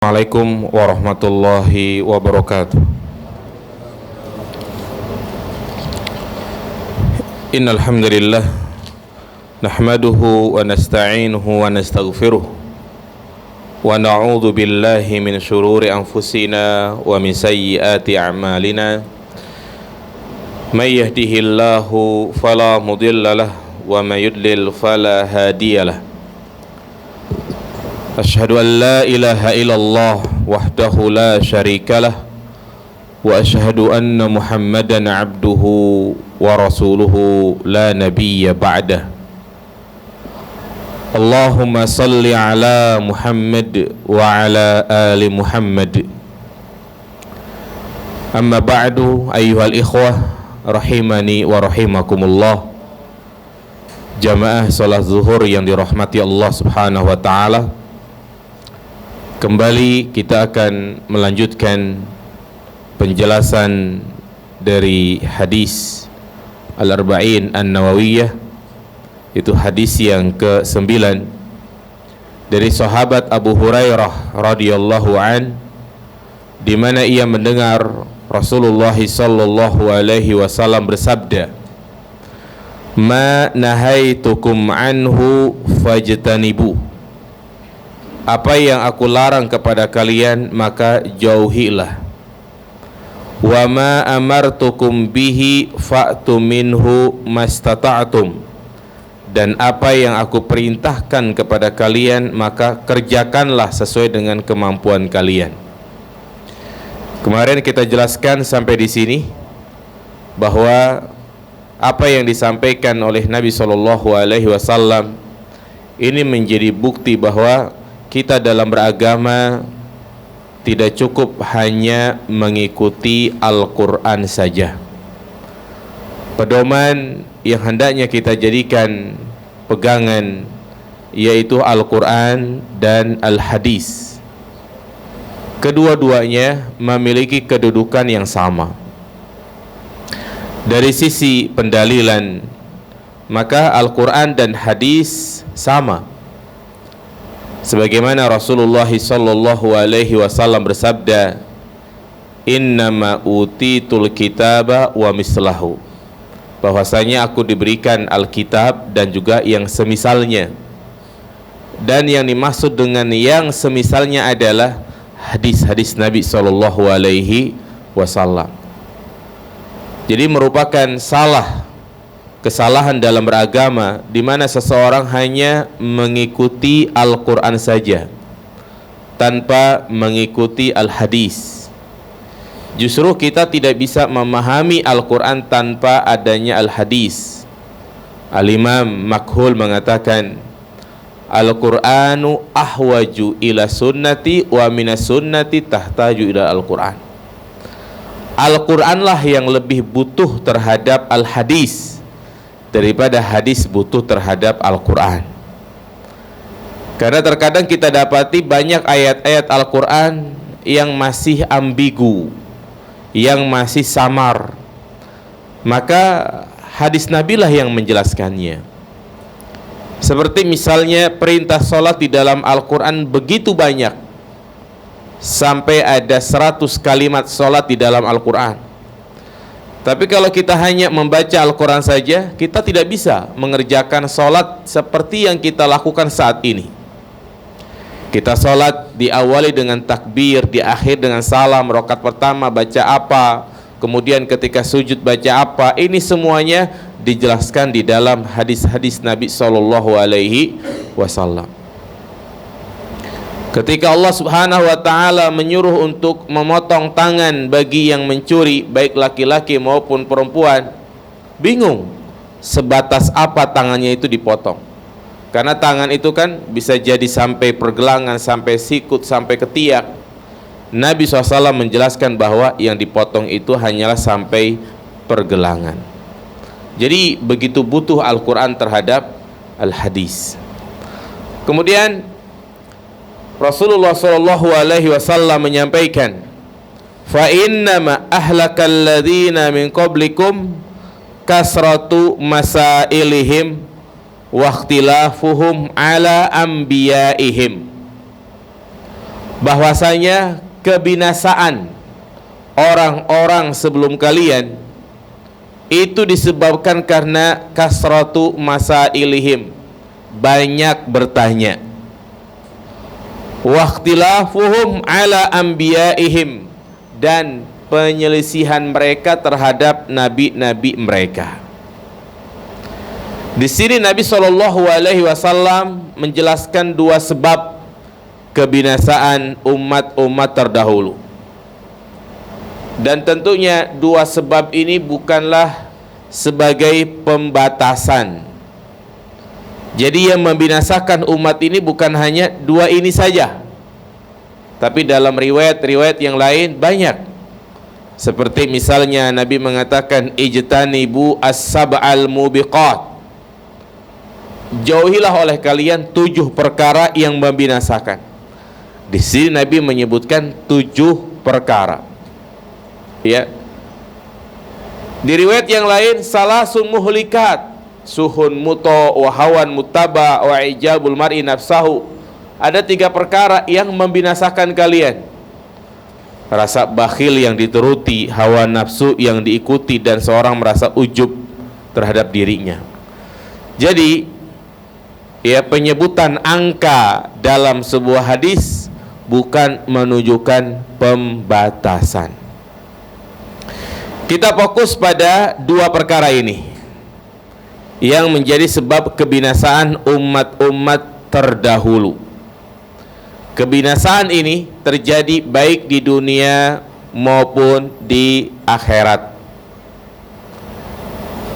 Assalamualaikum warahmatullahi wabarakatuh. Innal hamdalillah nahmaduhu wa nasta'inuhu wa nastaghfiruh wa na'udzu billahi min shururi anfusina wa min sayyiati a'malina. May yahdihillahu fala mudhillalah wa may yudlil fala hadiyalah. Asyhadu an la ilaha illallah wahdahu la syarikalah wa asyhadu anna Muhammadan abduhu wa rasuluhu la nabiyya ba'dah. Allahumma salli ala Muhammad wa ala ali Muhammad. Amma ba'du, ayyuhal ikhwah rahimani wa rahimakumullah. Jamaah salat zuhur yang dirahmati Allah Subhanahu wa taala. Kembali kita akan melanjutkan penjelasan dari hadis Al-Arba'in An-Nawawiyah, itu hadis yang ke-9 dari sahabat Abu Hurairah radhiyallahu an, di mana ia mendengar Rasulullah sallallahu alaihi wasallam bersabda, "Ma nahaitukum anhu fajtanibu." Apa yang aku larang kepada kalian maka jauhilah. Wa ma amartukum bihi fa'tu minhu mastata'tum. Dan apa yang aku perintahkan kepada kalian maka kerjakanlah sesuai dengan kemampuan kalian. Kemarin kita jelaskan sampai di sini bahwa apa yang disampaikan oleh Nabi SAW ini menjadi bukti bahwa kita dalam beragama tidak cukup hanya mengikuti Al-Quran saja. Pedoman yang hendaknya kita jadikan pegangan yaitu Al-Quran dan Al-Hadis. Kedua-duanya memiliki kedudukan yang sama. Dari sisi pendalilan, maka Al-Quran dan Hadis sama. Sebagaimana Rasulullah sallallahu alaihi wasallam bersabda, "Innama utitul kitaba wa mislahu." Bahwasanya aku diberikan Alkitab dan juga yang semisalnya. Dan yang dimaksud dengan yang semisalnya adalah hadis-hadis Nabi sallallahu alaihi wasallam. Jadi merupakan kesalahan dalam beragama di mana seseorang hanya mengikuti Al-Quran saja tanpa mengikuti Al-Hadis. Justru kita tidak bisa memahami Al-Quran tanpa adanya Al-Hadis. Al-Imam Makhul mengatakan, Al-Quranu ahwaju ila sunnati wa minas sunnati tahtaju ila Al-Quran. Al-Quranlah yang lebih butuh terhadap Al-Hadis daripada hadis butuh terhadap Al-Quran. Karena terkadang kita dapati banyak ayat-ayat Al-Quran yang masih ambigu, yang masih samar. Maka hadis Nabi lah yang menjelaskannya. Seperti misalnya perintah sholat di dalam Al-Quran begitu banyak, sampai ada 100 kalimat sholat di dalam Al-Quran. Tapi kalau kita hanya membaca Al-Quran saja, kita tidak bisa mengerjakan sholat seperti yang kita lakukan saat ini. Kita sholat diawali dengan takbir, di akhir dengan salam, rakaat pertama baca apa, kemudian ketika sujud baca apa. Ini semuanya dijelaskan di dalam hadis-hadis Nabi SAW. Ketika Allah Subhanahu wa taala menyuruh untuk memotong tangan bagi yang mencuri, baik laki-laki maupun perempuan, bingung sebatas apa tangannya itu dipotong. Karena tangan itu kan bisa jadi sampai pergelangan, sampai sikut, sampai ketiak. Nabi SAW menjelaskan bahwa yang dipotong itu hanyalah sampai pergelangan. Jadi begitu butuh Al-Quran terhadap Al-Hadis. Kemudian Rasulullah sallallahu alaihi wasallam menyampaikan, "Fa innama ahlakal ladzina min qablikum kasratu masailihim wa ikhtilafuhum ala anbiyaihim." bahwasanya kebinasaan orang-orang sebelum kalian itu disebabkan karena kasratu masailihim, banyak bertanya, waqtilafuhum ala anbiyaihim, dan penyelisihan mereka terhadap nabi-nabi mereka. Di sini Nabi SAW menjelaskan dua sebab kebinasaan umat-umat terdahulu. Dan tentunya dua sebab ini bukanlah sebagai pembatasan. Jadi yang membinasakan umat ini bukan hanya dua ini saja, tapi dalam riwayat-riwayat yang lain banyak. Seperti misalnya Nabi mengatakan ijtanibu as-sab'al mubiqat, jauhilah oleh kalian 7 perkara yang membinasakan. Di sini Nabi menyebutkan 7 perkara. Ya. Di riwayat yang lain salasun muhlikat, suhun muto wa hawan mutaba wa ijabul mar'i nafsahu. Ada 3 perkara yang membinasakan kalian: rasa bakhil yang dituruti, hawa nafsu yang diikuti, dan seorang merasa ujub terhadap dirinya. Jadi ya, penyebutan angka dalam sebuah hadis bukan menunjukkan pembatasan. Kita fokus pada 2 perkara ini yang menjadi sebab kebinasaan umat-umat terdahulu. Kebinasaan ini terjadi baik di dunia maupun di akhirat.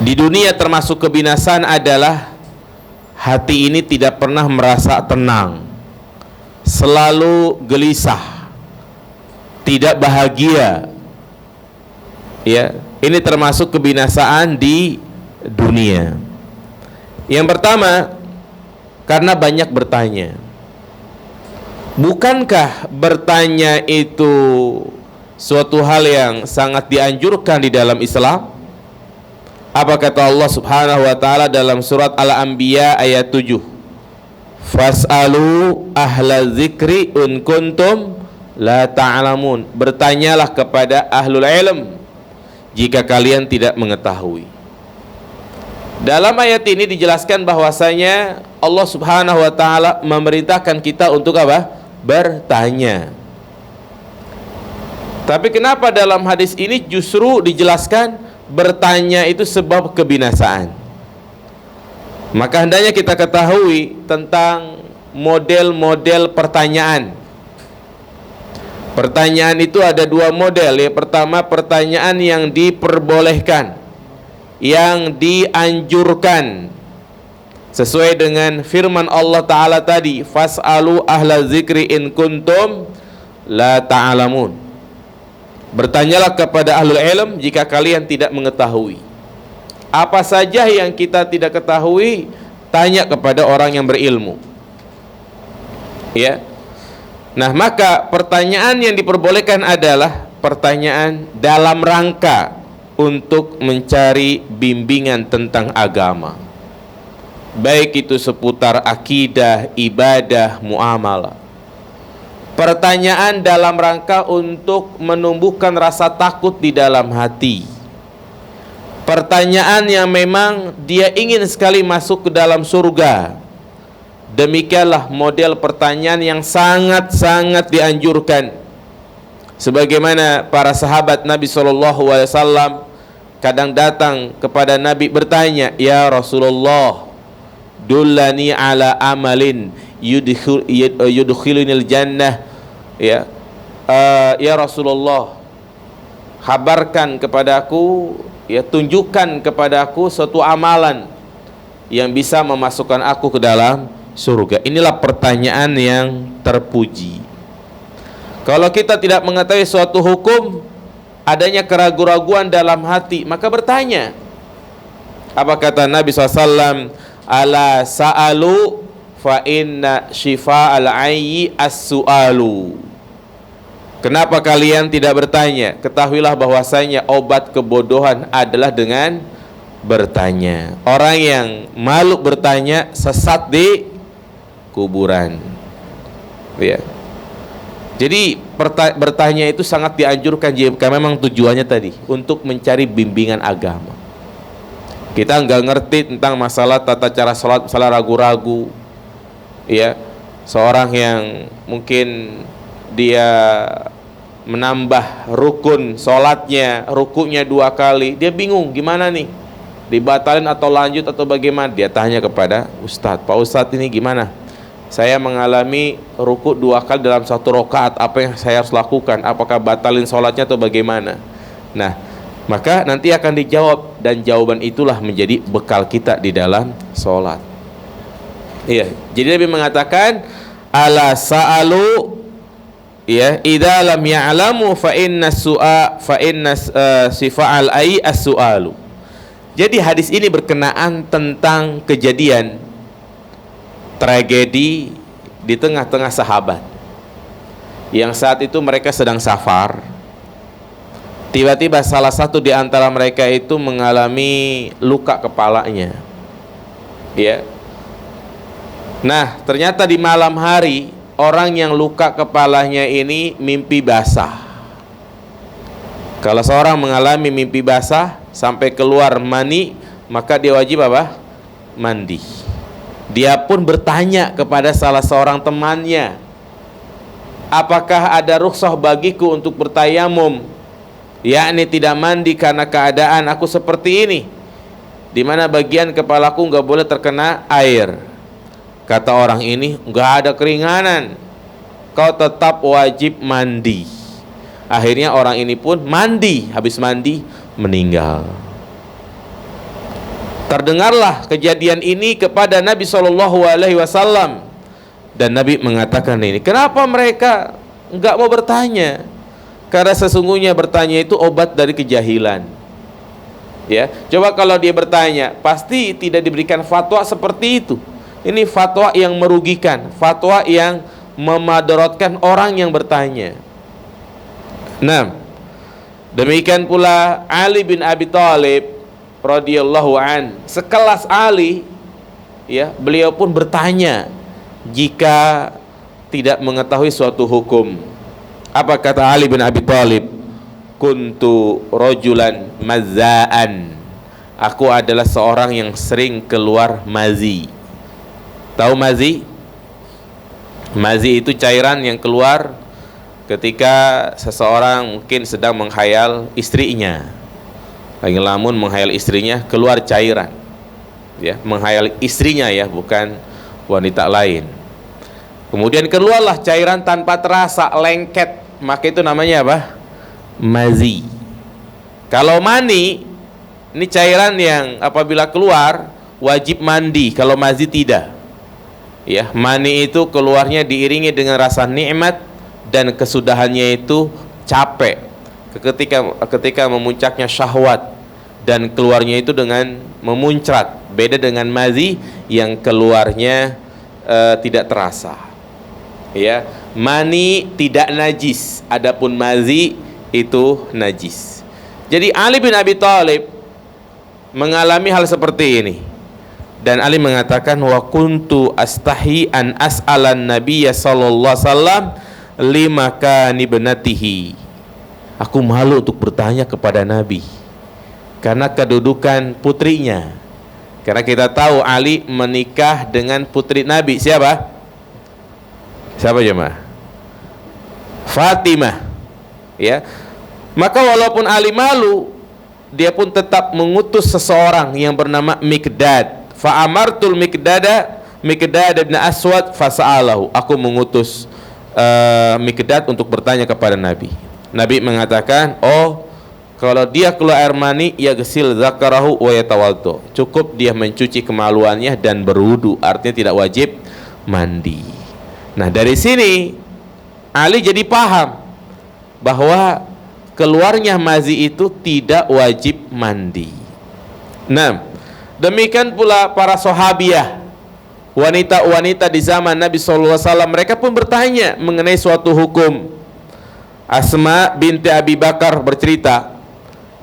Di dunia termasuk kebinasaan adalah hati ini tidak pernah merasa tenang, selalu gelisah, tidak bahagia. Ya, ini termasuk kebinasaan di dunia. Yang pertama, karena banyak bertanya. Bukankah bertanya itu suatu hal yang sangat dianjurkan di dalam Islam? Apa kata Allah Subhanahu wa taala dalam surat Al-Anbiya ayat 7? Fas'alu ahla dzikri in kuntum la ta'lamun. Bertanyalah kepada ahlul ilm jika kalian tidak mengetahui. Dalam ayat ini dijelaskan bahwasanya Allah Subhanahu wa taala memerintahkan kita untuk apa? Bertanya. Tapi kenapa dalam hadis ini justru dijelaskan bertanya itu sebab kebinasaan? Maka hendaknya kita ketahui tentang model-model pertanyaan. Pertanyaan itu ada 2 model. Yang pertama, pertanyaan yang diperbolehkan, yang dianjurkan sesuai dengan firman Allah Ta'ala tadi, fas'alu ahla zikri in kuntum la ta'alamun. Bertanyalah kepada ahlul ilm jika kalian tidak mengetahui. Apa saja yang kita tidak ketahui, tanya kepada orang yang berilmu. Ya. Nah, maka pertanyaan yang diperbolehkan adalah pertanyaan dalam rangka untuk mencari bimbingan tentang agama, baik itu seputar akidah, ibadah, muamalah. Pertanyaan dalam rangka untuk menumbuhkan rasa takut di dalam hati. Pertanyaan yang memang dia ingin sekali masuk ke dalam surga. Demikianlah model pertanyaan yang sangat-sangat dianjurkan. Sebagaimana para sahabat Nabi SAW kadang datang kepada Nabi bertanya, ya Rasulullah, dullani ala amalin yudkhilunil jannah. Ya Rasulullah, kabarkan kepadaku, ya, tunjukkan kepadaku suatu amalan yang bisa memasukkan aku ke dalam surga. Inilah pertanyaan yang terpuji. Kalau kita tidak mengetahui suatu hukum, adanya keraguan-raguan dalam hati, maka bertanya. Apa kata Nabi SAW? Ala sa'alu fa inna shifa'al ayyi as-su'alu. Kenapa kalian tidak bertanya? Ketahuilah bahwasanya obat kebodohan adalah dengan bertanya. Orang yang malu bertanya sesat di kuburan. Ya. Jadi bertanya itu sangat dianjurkan jika memang tujuannya tadi untuk mencari bimbingan agama. Kita nggak ngerti tentang masalah tata cara sholat, masalah ragu-ragu, ya, seorang yang mungkin dia menambah rukun sholatnya, rukunya 2 kali, dia bingung gimana nih, dibatalin atau lanjut atau bagaimana. Dia tanya kepada Ustadz, Pak Ustadz ini gimana? Saya mengalami ruku 2 kali dalam 1 rakaat, apa yang saya harus lakukan? Apakah batalin sholatnya atau bagaimana? Nah, maka nanti akan dijawab, dan jawaban itulah menjadi bekal kita di dalam sholat. Iya, jadi Nabi mengatakan, ala sa'alu, ya, idza lam ya'lamu fa inna sifa'al ai as-su'alu. Jadi hadis ini berkenaan tentang kejadian tragedi di tengah-tengah sahabat yang saat itu mereka sedang safar. Tiba-tiba salah satu di antara mereka itu mengalami luka kepalanya, ya. Nah, ternyata di malam hari orang yang luka kepalanya ini mimpi basah. Kalau seorang mengalami mimpi basah sampai keluar mani, maka dia wajib apa? Mandi. Dia pun bertanya kepada salah seorang temannya, apakah ada rukhsah bagiku untuk bertayamum, yakni tidak mandi karena keadaan aku seperti ini, di mana bagian kepalaku nggak boleh terkena air. Kata orang ini, nggak ada keringanan, kau tetap wajib mandi. Akhirnya orang ini pun mandi, habis mandi meninggal. Terdengarlah kejadian ini kepada Nabi SAW, dan Nabi mengatakan ini, kenapa mereka enggak mau bertanya? Karena sesungguhnya bertanya itu obat dari kejahilan. Ya, coba kalau dia bertanya, pasti tidak diberikan fatwa seperti itu. Ini fatwa yang merugikan, fatwa yang memadaratkan orang yang bertanya. Nah, demikian pula Ali bin Abi Thalib radhiyallahu an, sekelas Ali, ya, beliau pun bertanya jika tidak mengetahui suatu hukum. Apa kata Ali bin Abi Thalib? Kuntu rajulan mazzaan, aku adalah seorang yang sering keluar mazi. Tahu mazi? Mazi itu cairan yang keluar ketika seseorang mungkin sedang menghayal istrinya, lagi lamun menghayal istrinya, keluar cairan, ya, menghayal istrinya, ya, bukan wanita lain. Kemudian keluarlah cairan tanpa terasa, lengket, maka itu namanya apa? Mazi. Kalau mani, ini cairan yang apabila keluar wajib mandi, kalau mazi tidak. Ya, mani itu keluarnya diiringi dengan rasa nikmat dan kesudahannya itu capek. Ketika memuncaknya syahwat, dan keluarnya itu dengan memuncrat. Beda dengan mazi yang keluarnya tidak terasa. Ya, mani tidak najis, adapun mazi itu najis. Jadi Ali bin Abi Thalib mengalami hal seperti ini, dan Ali mengatakan, wa kuntu astahi an as'alan nabiyya sallallahu alaihi wasallam lima kani benatihi. Aku malu untuk bertanya kepada Nabi karena kedudukan putrinya. Karena kita tahu Ali menikah dengan putri Nabi. Siapa? Siapa jemaah? Fatimah. Ya. Maka walaupun Ali malu, dia pun tetap mengutus seseorang yang bernama Miqdad. Fa amartul Miqdad bin Aswad fasa'alahu. Aku mengutus Miqdad untuk bertanya kepada Nabi. Nabi mengatakan, oh, kalau dia keluar air mani, ya gesil zakarahu wa yatawaddo. Cukup dia mencuci kemaluannya dan berwudu, artinya tidak wajib mandi. Nah, dari sini Ali jadi paham bahwa keluarnya mazi itu tidak wajib mandi. Nah, demikian pula para sahabiah, wanita-wanita di zaman Nabi SAW, mereka pun bertanya mengenai suatu hukum. Asma binti Abi Bakar bercerita,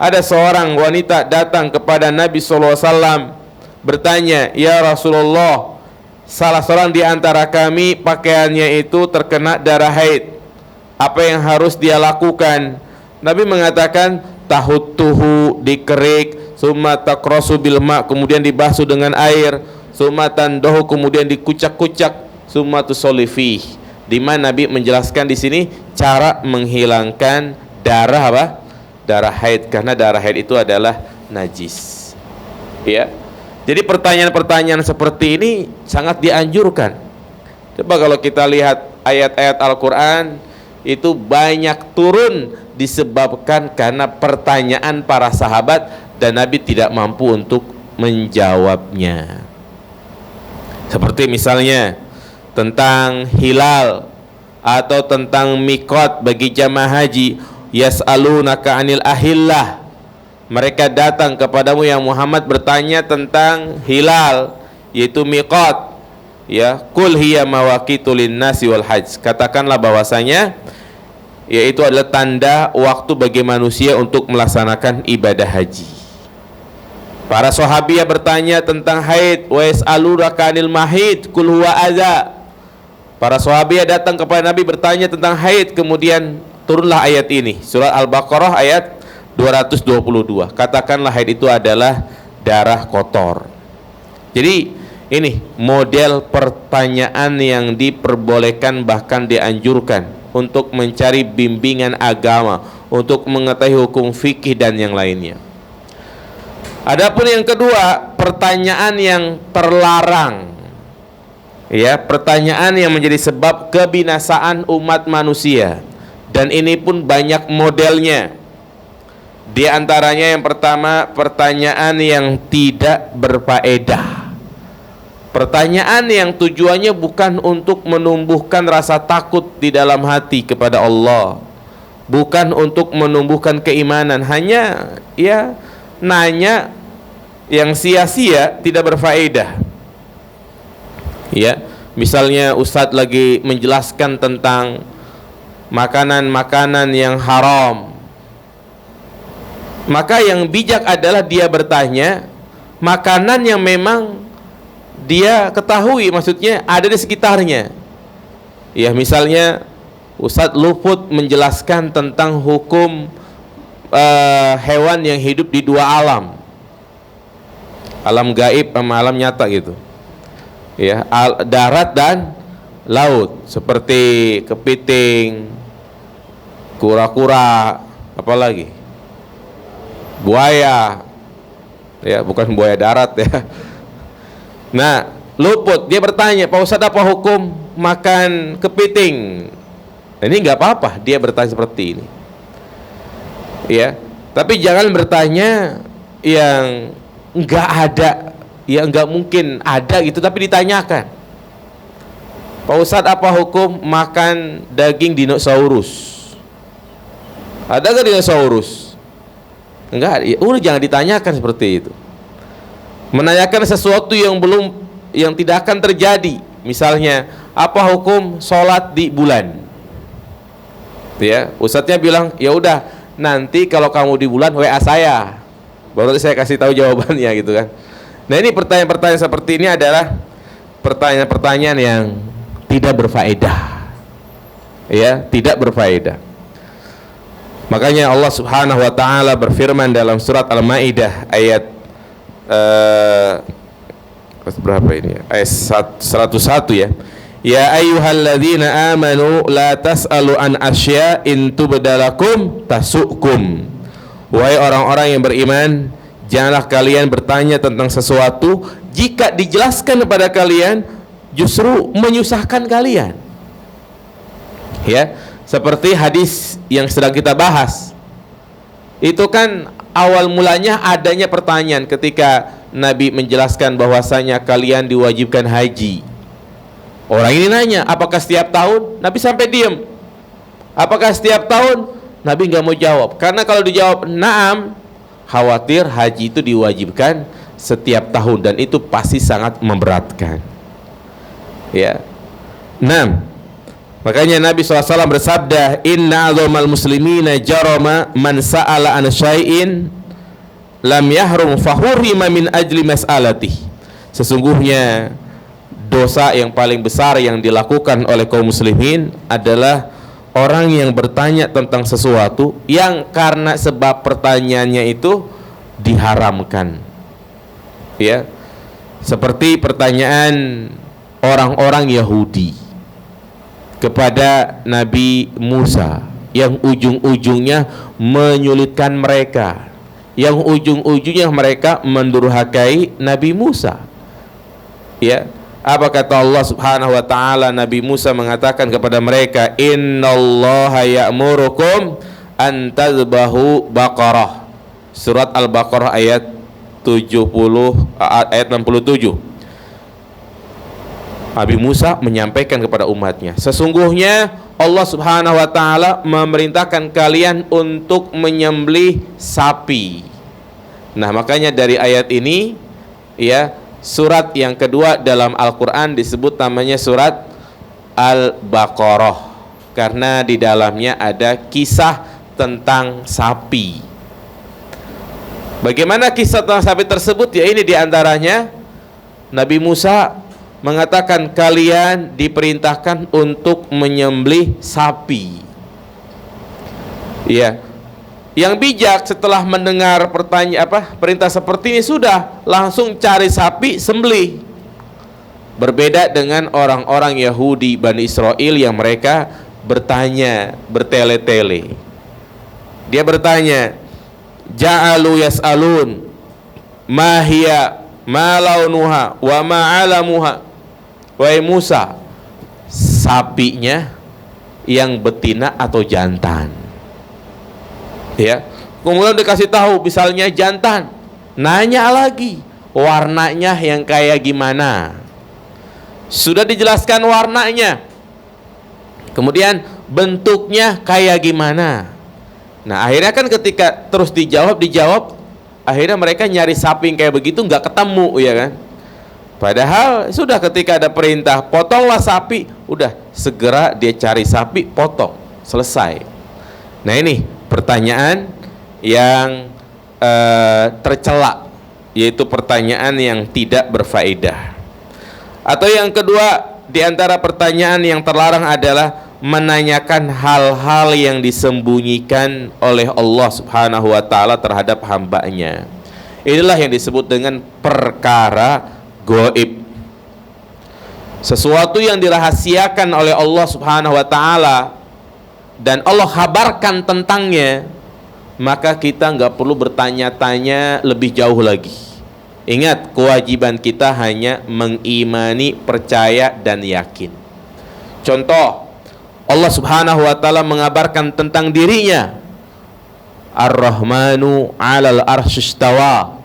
ada seorang wanita datang kepada Nabi SAW bertanya, ya Rasulullah, salah seorang di antara kami pakaiannya itu terkena darah haid, apa yang harus dia lakukan. Nabi mengatakan tahuttuhu, dikerik, summa taqrasu bil ma, kemudian dibasuh dengan air, summa tandahu, kemudian dikucak-kucak, summa tusolli fih. Di mana Nabi menjelaskan di sini cara menghilangkan darah apa? Darah haid, karena darah haid itu adalah najis. Ya. Jadi pertanyaan-pertanyaan seperti ini sangat dianjurkan. Coba kalau kita lihat ayat-ayat Al-Qur'an itu banyak turun disebabkan karena pertanyaan para sahabat dan Nabi tidak mampu untuk menjawabnya. Seperti misalnya tentang hilal atau tentang miqat bagi jamaah haji, yas'alunaka 'anil ahillah. Mereka datang kepadamu ya Muhammad bertanya tentang hilal, yaitu miqat. Ya, qul hiya mawaqitu lin-nasi wal hajj. Katakanlah bahwasanya yaitu adalah tanda waktu bagi manusia untuk melaksanakan ibadah haji. Para sahabiah bertanya tentang haid, wa yas'alunaka 'anil mahid, qul huwa adza. Para sahabiah datang kepada Nabi bertanya tentang haid, kemudian turunlah ayat ini, surah Al-Baqarah ayat 222. Katakanlah haid itu adalah darah kotor. Jadi ini model pertanyaan yang diperbolehkan bahkan dianjurkan untuk mencari bimbingan agama, untuk mengetahui hukum fikih dan yang lainnya. Adapun yang kedua, pertanyaan yang terlarang. Ya, pertanyaan yang menjadi sebab kebinasaan umat manusia. Dan ini pun banyak modelnya. Di antaranya yang pertama, pertanyaan yang tidak berfaedah. Pertanyaan yang tujuannya bukan untuk menumbuhkan rasa takut di dalam hati kepada Allah, bukan untuk menumbuhkan keimanan, hanya ya nanya yang sia-sia, tidak berfaedah. Ya, misalnya Ustadz lagi menjelaskan tentang makanan-makanan yang haram, maka yang bijak adalah dia bertanya makanan yang memang dia ketahui, maksudnya ada di sekitarnya. Ya, misalnya Ustadz luput menjelaskan tentang hukum hewan yang hidup di dua alam, alam gaib sama alam nyata gitu. Ya, darat dan laut, seperti kepiting, kura-kura, apalagi buaya, ya bukan buaya darat ya. Nah, luput, dia bertanya, Pak Ustadz apa hukum makan kepiting? Nah, ini nggak apa-apa dia bertanya seperti ini, ya. Tapi jangan bertanya yang nggak ada, ya nggak mungkin ada gitu, tapi ditanyakan, Pak Ustadz apa hukum makan daging dinosaurus? Ada nggak dinosaurus? Enggak, ya udah jangan ditanyakan seperti itu. Menanyakan sesuatu yang tidak akan terjadi. Misalnya, apa hukum sholat di bulan? Ya, ustadznya bilang, ya udah nanti kalau kamu di bulan WA saya, baru saya kasih tahu jawabannya gitu kan. Nah, ini pertanyaan-pertanyaan seperti ini adalah pertanyaan-pertanyaan yang tidak berfaedah. Ya, tidak berfaedah. Makanya Allah Subhanahu wa taala berfirman dalam surat Al-Maidah ayat berapa ini ya? Ayat 101 ya. Ya ayyuhalladzina amanu la tas'alu an asya'in tubdalakum tasukum. Wahai orang-orang yang beriman, janganlah kalian bertanya tentang sesuatu jika dijelaskan kepada kalian justru menyusahkan kalian. Ya, seperti hadis yang sedang kita bahas. Itu kan awal mulanya adanya pertanyaan ketika Nabi menjelaskan bahwasanya kalian diwajibkan haji. Orang ini nanya, apakah setiap tahun? Nabi sampai diam. Apakah setiap tahun? Nabi nggak mau jawab. Karena kalau dijawab na'am, khawatir haji itu diwajibkan setiap tahun dan itu pasti sangat memberatkan. Ya. 6. Makanya Nabi SAW bersabda, Inna azamal muslimina jarama man sa'ala an syai'in lam yahrum fahurima min ajli mas'alatih. Sesungguhnya dosa yang paling besar yang dilakukan oleh kaum muslimin adalah orang yang bertanya tentang sesuatu yang karena sebab pertanyaannya itu diharamkan. Ya. Seperti pertanyaan orang-orang Yahudi kepada Nabi Musa yang ujung-ujungnya menyulitkan mereka, yang ujung-ujungnya mereka mendurhakai Nabi Musa. Ya, apa kata Allah Subhanahu wa taala? Nabi Musa mengatakan kepada mereka, "Innallaha ya'murukum an tadhbahu baqarah." Surat Al-Baqarah ayat 67. Nabi Musa menyampaikan kepada umatnya, sesungguhnya Allah Subhanahu wa taala memerintahkan kalian untuk menyembelih sapi. Nah, makanya dari ayat ini ya, surat yang kedua dalam Al-Qur'an disebut namanya surat Al-Baqarah karena di dalamnya ada kisah tentang sapi. Bagaimana kisah tentang sapi tersebut? Ya, ini diantaranya Nabi Musa mengatakan kalian diperintahkan untuk menyembelih sapi. Ya, yang bijak setelah mendengar perintah seperti ini sudah langsung cari sapi sembelih. Berbeda dengan orang-orang Yahudi Bani Israel yang mereka bertanya bertele-tele. Dia bertanya, ja'alu yas'alun ma hiya ma launuha wa ma alamuha. Wahai Musa, sapinya yang betina atau jantan? Ya, kemudian dikasih tahu misalnya jantan, nanya lagi warnanya yang kayak gimana. Sudah dijelaskan warnanya, kemudian bentuknya kayak gimana. Nah, akhirnya kan ketika terus dijawab, akhirnya mereka nyari sapi yang kayak begitu nggak ketemu, ya kan? Padahal sudah ketika ada perintah potonglah sapi, udah segera dia cari sapi, potong, selesai. Nah, ini pertanyaan yang tercela, yaitu pertanyaan yang tidak berfaedah. Atau yang kedua, di antara pertanyaan yang terlarang adalah menanyakan hal-hal yang disembunyikan oleh Allah Subhanahu wa taala terhadap hambanya. Inilah yang disebut dengan perkara gaib. Sesuatu yang dirahasiakan oleh Allah Subhanahu wa taala dan Allah kabarkan tentangnya, maka kita nggak perlu bertanya-tanya lebih jauh lagi. Ingat, kewajiban kita hanya mengimani, percaya dan yakin. Contoh, Allah Subhanahu wa taala mengabarkan tentang dirinya, Ar-Rahmanu 'alal arsy istawa.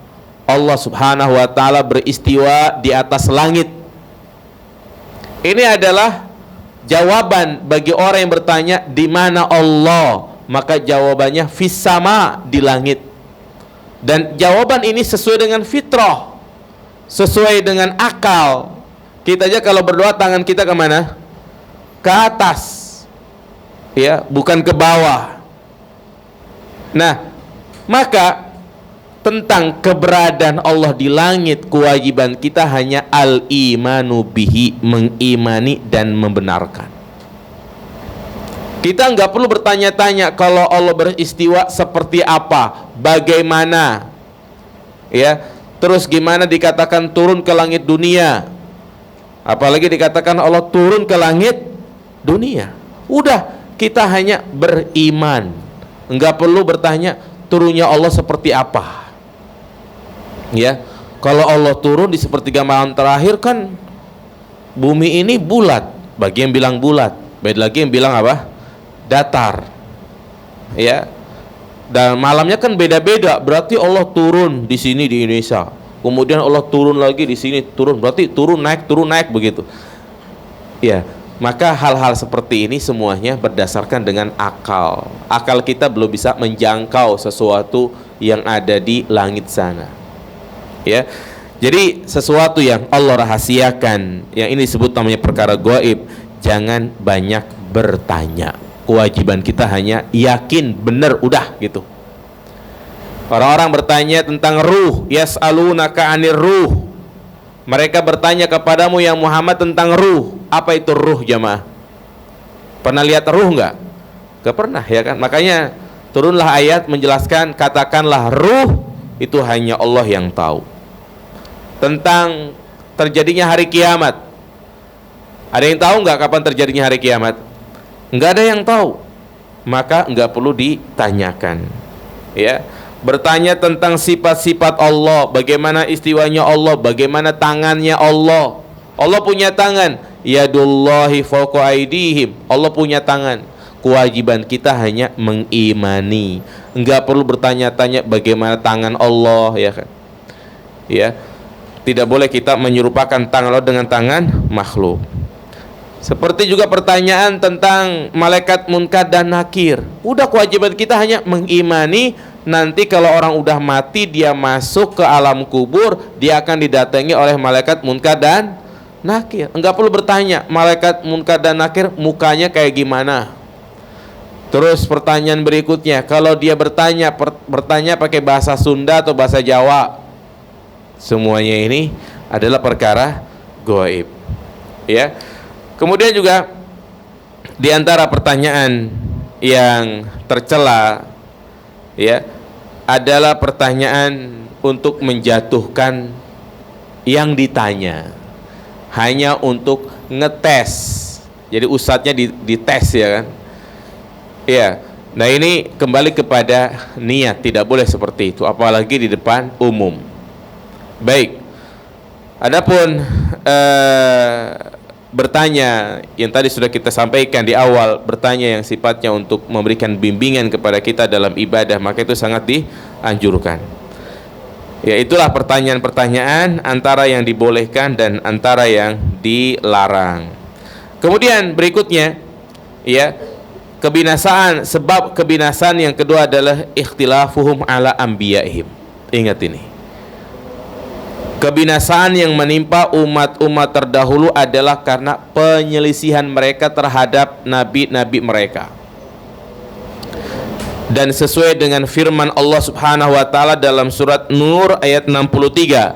Allah Subhanahu wa taala beristiwa di atas langit. Ini adalah jawaban bagi orang yang bertanya di mana Allah, maka jawabannya fis sama, di langit. Dan jawaban ini sesuai dengan fitrah, sesuai dengan akal. Kita aja kalau berdoa tangan kita kemana? Ke atas, ya, bukan ke bawah. Nah, maka tentang keberadaan Allah di langit, kewajiban kita hanya al-imanu bihi, mengimani dan membenarkan. Kita nggak perlu bertanya-tanya kalau Allah beristiwa seperti apa, bagaimana, ya, terus gimana dikatakan turun ke langit dunia, apalagi dikatakan Allah turun ke langit dunia. Udah, kita hanya beriman, nggak perlu bertanya turunnya Allah seperti apa. Ya, kalau Allah turun di sepertiga malam terakhir kan bumi ini bulat, bagi yang bilang bulat, beda lagi yang bilang apa? Datar. Ya. Dan malamnya kan beda-beda, berarti Allah turun di sini di Indonesia. Kemudian Allah turun lagi di sini, turun, berarti turun naik begitu. Ya, maka hal-hal seperti ini semuanya berdasarkan dengan akal. Akal kita belum bisa menjangkau sesuatu yang ada di langit sana. Ya, jadi sesuatu yang Allah rahasiakan, yang ini disebut namanya perkara gaib, jangan banyak bertanya. Kewajiban kita hanya yakin, benar, udah gitu. Orang-orang bertanya tentang ruh, yas'alunaka 'anir ruh. Mereka bertanya kepadamu ya Muhammad tentang ruh. Apa itu ruh, jamaah? Pernah lihat ruh nggak? Gak pernah, ya kan? Makanya turunlah ayat menjelaskan, katakanlah ruh itu hanya Allah yang tahu. Tentang terjadinya hari kiamat, ada yang tahu nggak kapan terjadinya hari kiamat? Nggak ada yang tahu, maka nggak perlu ditanyakan. Ya, bertanya tentang sifat-sifat Allah, bagaimana istiwanya Allah, bagaimana tangannya Allah. Allah punya tangan, yadullahi fawqa aydihim. Allah punya tangan. Kewajiban kita hanya mengimani, enggak perlu bertanya-tanya bagaimana tangan Allah, ya kan? Ya, tidak boleh kita menyerupakan tangan Allah dengan tangan makhluk. Seperti juga pertanyaan tentang malaikat munkar dan nakir. Udah, kewajiban kita hanya mengimani. Nanti kalau orang udah mati, dia masuk ke alam kubur, dia akan didatangi oleh malaikat munkar dan nakir. Enggak perlu bertanya malaikat munkar dan nakir mukanya kayak gimana. Terus pertanyaan berikutnya, kalau dia bertanya pakai bahasa Sunda atau bahasa Jawa, semuanya ini adalah perkara gaib. Ya. Kemudian juga di antara pertanyaan yang tercela, ya, adalah pertanyaan untuk menjatuhkan yang ditanya, hanya untuk ngetes. Jadi ustadznya dites, ya kan? Ya, nah ini kembali kepada niat, tidak boleh seperti itu, apalagi di depan umum. Baik, adapun bertanya yang tadi sudah kita sampaikan di awal, bertanya yang sifatnya untuk memberikan bimbingan kepada kita dalam ibadah, maka itu sangat dianjurkan. Ya, itulah pertanyaan-pertanyaan antara yang dibolehkan dan antara yang dilarang. Kemudian berikutnya, ya, kebinasaan, sebab kebinasaan yang kedua adalah ikhtilafuhum ala anbiya'ihim. Ingat ini, kebinasaan yang menimpa umat-umat terdahulu adalah karena penyelisihan mereka terhadap nabi-nabi mereka. Dan sesuai dengan firman Allah Subhanahu wa taala dalam surat Nur ayat 63,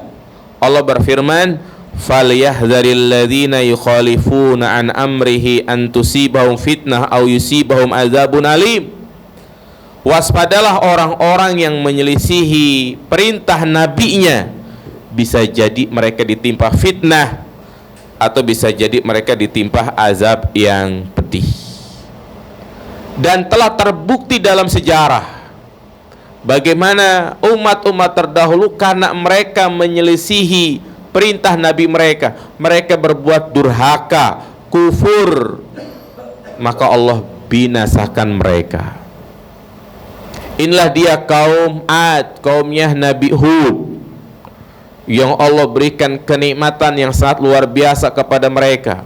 Allah berfirman, falyahdharil ladzina yukhalifuna an amrihi an tusibahum fitnah aw yusibahum adzabun alim. Waspadalah orang-orang yang menyelisihi perintah nabinya, bisa jadi mereka ditimpa fitnah atau bisa jadi mereka ditimpa azab yang pedih. Dan telah terbukti dalam sejarah bagaimana umat-umat terdahulu karena mereka menyelisihi perintah nabi mereka, mereka berbuat durhaka, kufur, maka Allah binasakan mereka. Inilah dia kaum Ad, kaumnya Nabi Hud, yang Allah berikan kenikmatan yang sangat luar biasa kepada mereka.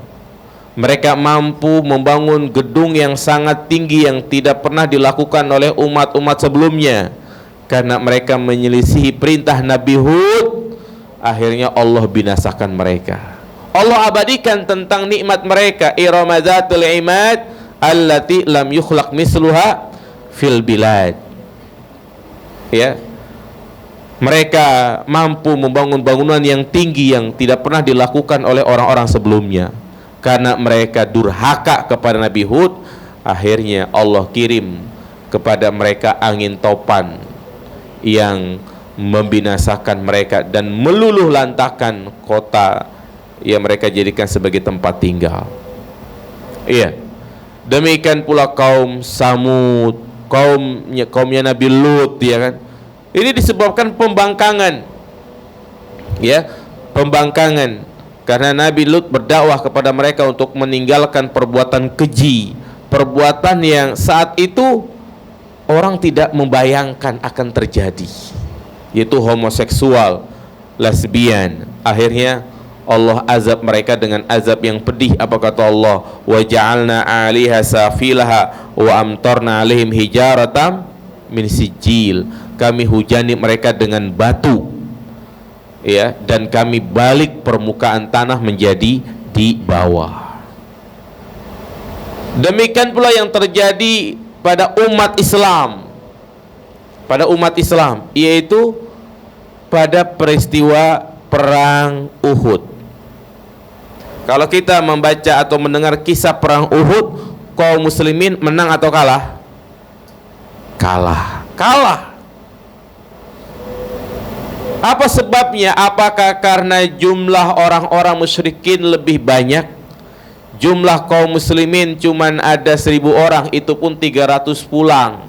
Mereka mampu membangun gedung yang sangat tinggi yang tidak pernah dilakukan oleh umat-umat sebelumnya. Karena mereka menyelisihi perintah Nabi Hud, akhirnya Allah binasakan mereka. Allah abadikan tentang nikmat mereka, Irama dzatul imad allati lam yukhlaq misluha fil bilad. Ya, mereka mampu membangun bangunan yang tinggi yang tidak pernah dilakukan oleh orang-orang sebelumnya. Karena mereka durhaka kepada Nabi Hud, akhirnya Allah kirim kepada mereka angin topan yang membinasakan mereka dan meluluh lantakan kota yang mereka jadikan sebagai tempat tinggal. Iya. Demikian pula kaum Samud, kaumnya Nabi Lut, ya kan? Ini disebabkan pembangkangan. Ya, pembangkangan. Karena Nabi Lut berdakwah kepada mereka untuk meninggalkan perbuatan keji, perbuatan yang saat itu orang tidak membayangkan akan terjadi, yaitu homoseksual, lesbian. Akhirnya Allah azab mereka dengan azab yang pedih. Apa kata Allah? Wa ja'alna 'aliha safilaha wa amtarna 'alaihim hijaratam min sijil. Kami hujani mereka dengan batu, ya, dan kami balik permukaan tanah menjadi di bawah. Demikian pula yang terjadi pada umat Islam, yaitu pada peristiwa perang Uhud. Kalau kita membaca atau mendengar kisah perang Uhud, kaum muslimin menang atau kalah? kalah. Apa sebabnya? Apakah karena jumlah orang-orang musyrikin lebih banyak? Jumlah kaum muslimin cuman ada 1000 orang, itu pun 300 pulang.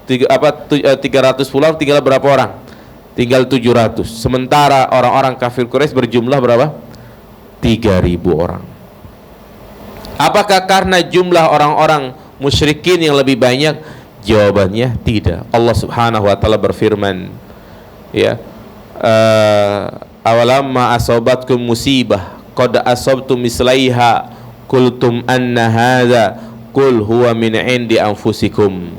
300 pulang tinggal berapa orang? Tinggal 700. Sementara orang-orang kafir Quraisy berjumlah berapa? 3000 orang. Apakah karena jumlah orang-orang musyrikin yang lebih banyak? Jawabannya tidak. Allah Subhanahu wa taala berfirman, ya, awalamma asobatkum musibah qad asabtum mislaiha qultum anna hadza qul huwa min indi anfusikum.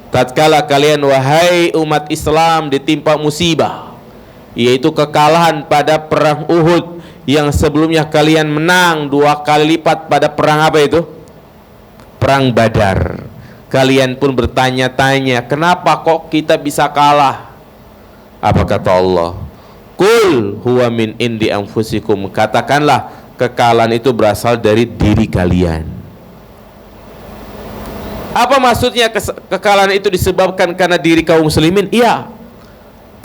Tatkala kalian wahai umat Islam ditimpa musibah, yaitu kekalahan pada perang Uhud, yang sebelumnya kalian menang 2 kali lipat pada perang apa itu? Perang Badar. Kalian pun bertanya-tanya, kenapa kok kita bisa kalah? Apa kata Allah? Qul huwa min indi anfusikum. Katakanlah, kekalahan itu berasal dari diri kalian. Apa maksudnya kekalahan itu disebabkan karena diri kaum muslimin? Iya,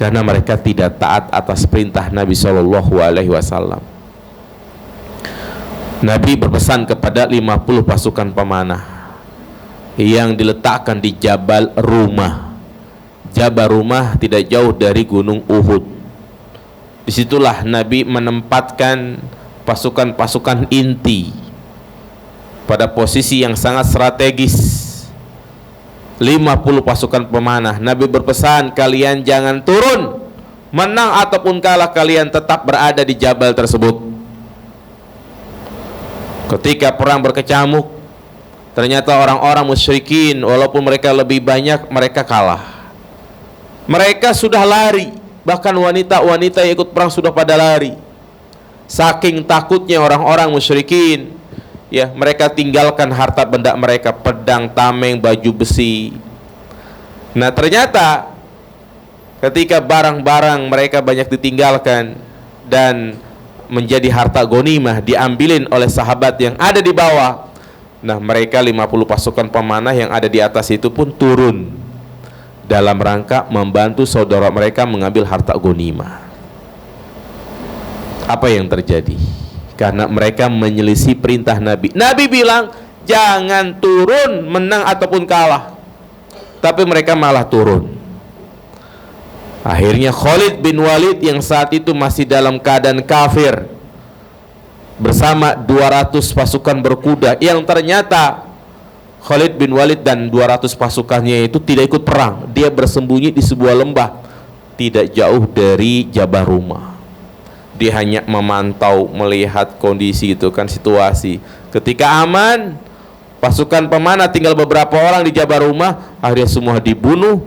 karena mereka tidak taat atas perintah Nabi SAW. Nabi berpesan kepada 50 pasukan pemanah yang diletakkan di Jabal Rumah. Jabal Rumah tidak jauh dari Gunung Uhud. Disitulah Nabi menempatkan pasukan-pasukan inti pada posisi yang sangat strategis. 50 pasukan pemanah. Nabi berpesan, kalian jangan turun, menang ataupun kalah kalian tetap berada di jabal tersebut. Ketika perang berkecamuk, ternyata orang-orang musyrikin walaupun mereka lebih banyak, mereka kalah. Mereka sudah lari, bahkan wanita-wanita yang ikut perang sudah pada lari. Saking takutnya orang-orang musyrikin, ya, mereka tinggalkan harta benda mereka, pedang, tameng, baju besi. Nah, ternyata ketika barang-barang mereka banyak ditinggalkan dan menjadi harta ghanimah diambilin oleh sahabat yang ada di bawah. Nah, mereka 50 pasukan pemanah yang ada di atas itu pun turun dalam rangka membantu saudara mereka mengambil harta ghanimah. Apa yang terjadi? Karena mereka menyelisih perintah Nabi. Nabi bilang, jangan turun menang ataupun kalah. Tapi mereka malah turun. Akhirnya Khalid bin Walid yang saat itu masih dalam keadaan kafir, bersama 200 pasukan berkuda, yang ternyata Khalid bin Walid dan 200 pasukannya itu tidak ikut perang. Dia bersembunyi di sebuah lembah tidak jauh dari Jabal Rumah. Dia hanya memantau, melihat kondisi itu kan, situasi. Ketika aman, pasukan pemanah tinggal beberapa orang di Jabal Rumah, akhirnya semua dibunuh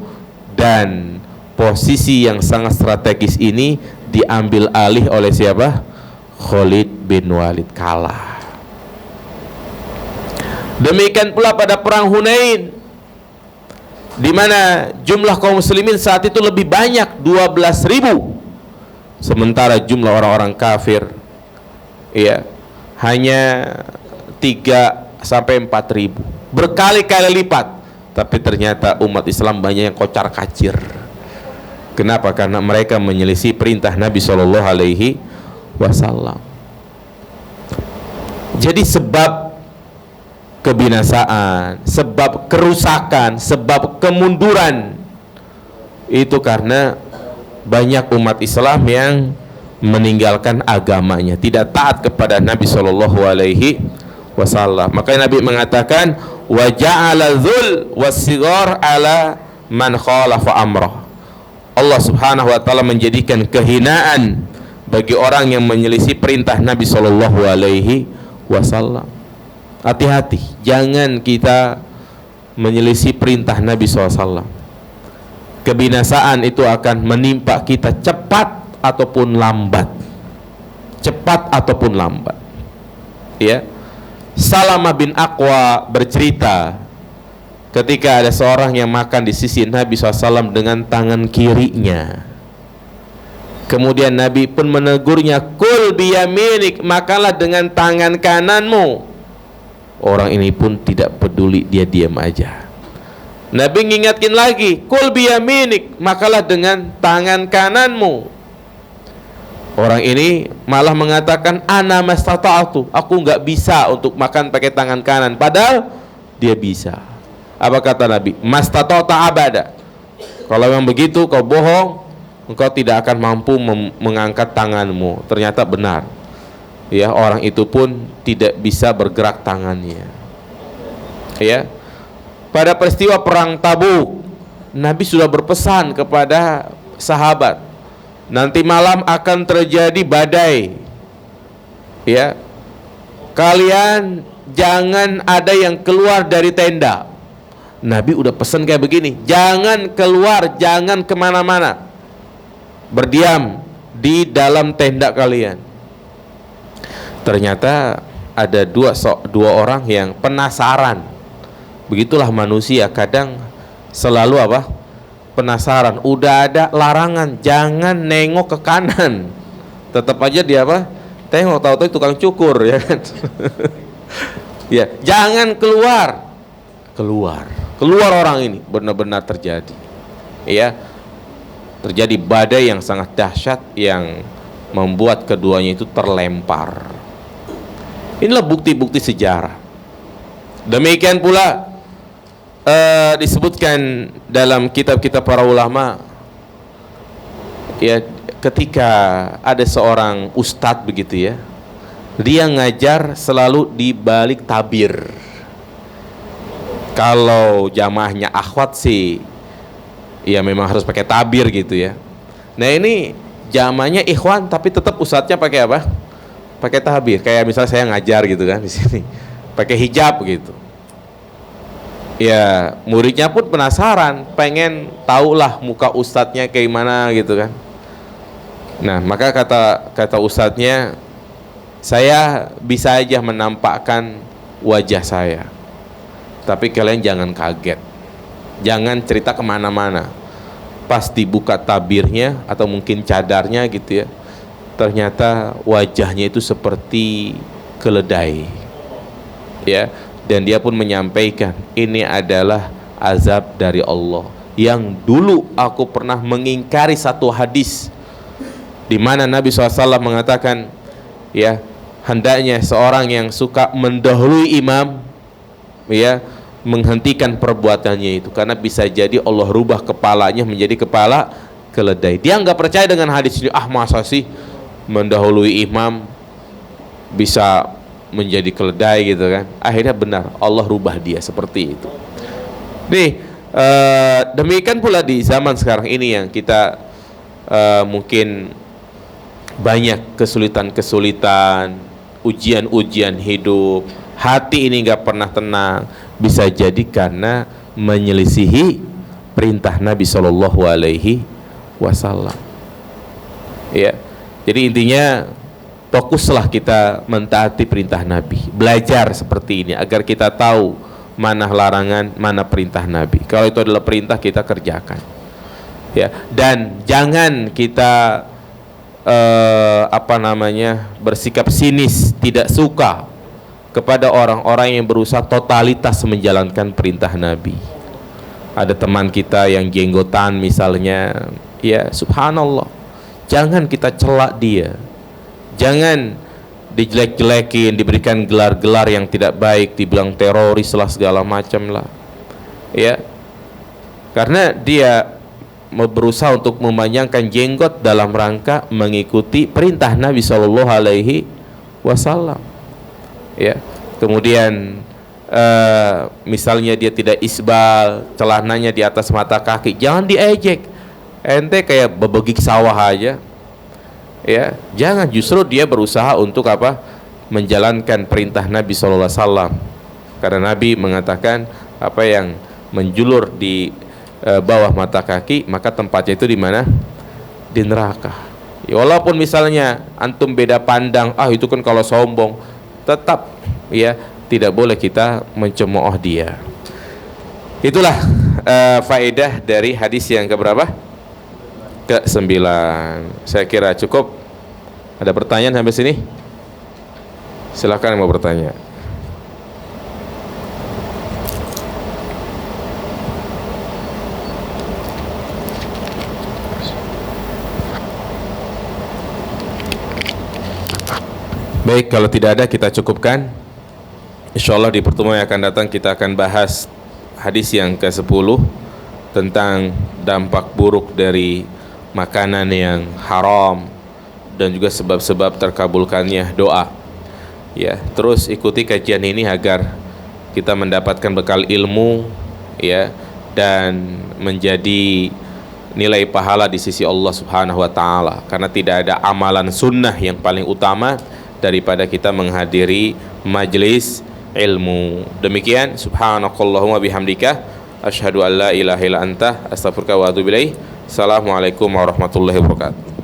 dan posisi yang sangat strategis ini diambil alih oleh siapa? Khalid bin Walid, kalah. Demikian pula pada perang Hunain, di mana jumlah kaum muslimin saat itu lebih banyak, 12.000, sementara jumlah orang-orang kafir, ya, hanya 3-4 ribu, berkali-kali lipat. Tapi ternyata umat Islam banyak yang kocar kacir. Kenapa? Karena mereka menyelisih perintah Nabi SAW. Jadi sebab kebinasaan, sebab kerusakan, sebab kemunduran itu karena banyak umat Islam yang meninggalkan agamanya, tidak taat kepada Nabi SAW. Makanya Nabi mengatakan, wa ja'ala dzul was-sighar ala man khalafa amrah. Allah Subhanahu wa taala menjadikan kehinaan bagi orang yang menyelisih perintah Nabi SAW. Hati-hati, jangan kita menyelisih perintah Nabi SAW. Kebinasaan itu akan menimpa kita cepat ataupun lambat. Cepat ataupun lambat. Ya. Salamah bin Aqwa bercerita ketika ada seorang yang makan di sisi Nabi SAW dengan tangan kirinya. Kemudian Nabi pun menegurnya, kul biyaminik, makanlah dengan tangan kananmu. Orang ini pun tidak peduli, dia diam aja. Nabi ngingatkin lagi, kul biyaminik, makalah dengan tangan kananmu. Orang ini malah mengatakan ana mastata'tu, aku nggak bisa untuk makan pakai tangan kanan, padahal dia bisa. Apa kata Nabi? Mastata'ta abada. Kalau memang begitu kau bohong, engkau tidak akan mampu mengangkat tanganmu. Ternyata benar. Ya, orang itu pun tidak bisa bergerak tangannya. Ya. Pada peristiwa perang Tabuk, Nabi sudah berpesan kepada sahabat, nanti malam akan terjadi badai. Ya. Kalian jangan ada yang keluar dari tenda. Nabi udah pesan kayak begini, jangan keluar, jangan kemana-mana, berdiam di dalam tenda kalian. Ternyata ada dua orang yang penasaran. Begitulah manusia, kadang selalu apa? Penasaran. Udah ada larangan, jangan nengok ke kanan, tetap aja dia apa? Tengok, tahu-tahu tukang cukur, ya kan? Ya, jangan keluar. Keluar orang ini, benar-benar terjadi. Ya. Terjadi badai yang sangat dahsyat yang membuat keduanya itu terlempar. Inilah bukti-bukti sejarah. Demikian pula disebutkan dalam kitab-kitab para ulama, ya, ketika ada seorang ustadz begitu ya, dia ngajar selalu di balik tabir. Kalau jamaahnya akhwat sih ya memang harus pakai tabir gitu ya. Nah ini jamaahnya ikhwan tapi tetap ustadznya pakai apa? Pakai tabir. Kayak misalnya saya ngajar gitu kan di sini, pakai hijab gitu. Ya muridnya pun penasaran, pengen tahulah muka ustadznya kayak gimana gitu kan. Nah maka kata ustadznya, saya bisa aja menampakkan wajah saya, tapi kalian jangan kaget, jangan cerita kemana-mana. Pas dibuka tabirnya atau mungkin cadarnya gitu ya, ternyata wajahnya itu seperti keledai, ya. Dan dia pun menyampaikan, ini adalah azab dari Allah. Yang dulu aku pernah mengingkari satu hadis di mana Nabi SAW mengatakan, ya, hendaknya seorang yang suka mendahului imam, ya, menghentikan perbuatannya itu, karena bisa jadi Allah rubah kepalanya menjadi kepala keledai. Dia nggak percaya dengan hadis ini. Masa sih mendahului imam bisa menjadi keledai gitu kan. Akhirnya benar, Allah rubah dia seperti itu. Nih, demikian pula di zaman sekarang ini yang kita mungkin banyak kesulitan-kesulitan, ujian-ujian hidup, hati ini nggak pernah tenang, bisa jadi karena menyelisihi perintah Nabi Shallallahu Alaihi Wasallam. Ya, jadi intinya fokuslah kita mentaati perintah Nabi, belajar seperti ini agar kita tahu mana larangan, mana perintah Nabi. Kalau itu adalah perintah, kita kerjakan. Ya, dan jangan kita bersikap sinis, tidak suka kepada orang-orang yang berusaha totalitas menjalankan perintah Nabi. Ada teman kita yang jenggotan misalnya, ya subhanallah, jangan kita celak dia, jangan dijelek-jelekin, diberikan gelar-gelar yang tidak baik, dibilang teroris lah segala macam lah, ya, karena dia berusaha untuk memanjangkan jenggot dalam rangka mengikuti perintah Nabi Shallallahu Alaihi Wasallam. Ya, kemudian misalnya dia tidak isbal, celananya di atas mata kaki, jangan diejek. Ente kayak bebegik sawah aja. Ya, jangan, justru dia berusaha untuk apa? Menjalankan perintah Nabi Shallallahu Alaihi Wasallam. Karena Nabi mengatakan apa yang menjulur di bawah mata kaki, maka tempatnya itu di mana? Di neraka. Ya, walaupun misalnya antum beda pandang, itu kan kalau sombong, tetap ya tidak boleh kita mencemooh dia. Itulah faedah dari hadis yang keberapa? Ke-9. Saya kira cukup. Ada pertanyaan sampai sini? Silakan yang mau bertanya. Baik, kalau tidak ada kita cukupkan. Insyaallah di pertemuan yang akan datang kita akan bahas hadis yang ke-10 tentang dampak buruk dari makanan yang haram dan juga sebab-sebab terkabulkannya doa. Ya, terus ikuti kajian ini agar kita mendapatkan bekal ilmu, ya, dan menjadi nilai pahala di sisi Allah Subhanahu wa taala, karena tidak ada amalan sunnah yang paling utama daripada kita menghadiri majelis ilmu. Demikian, subhanakallahumma bihamdika asyhadu an la ilaha illa anta astaghfiruka wa atubu ilaik. Assalamualaikum warahmatullahi wabarakatuh.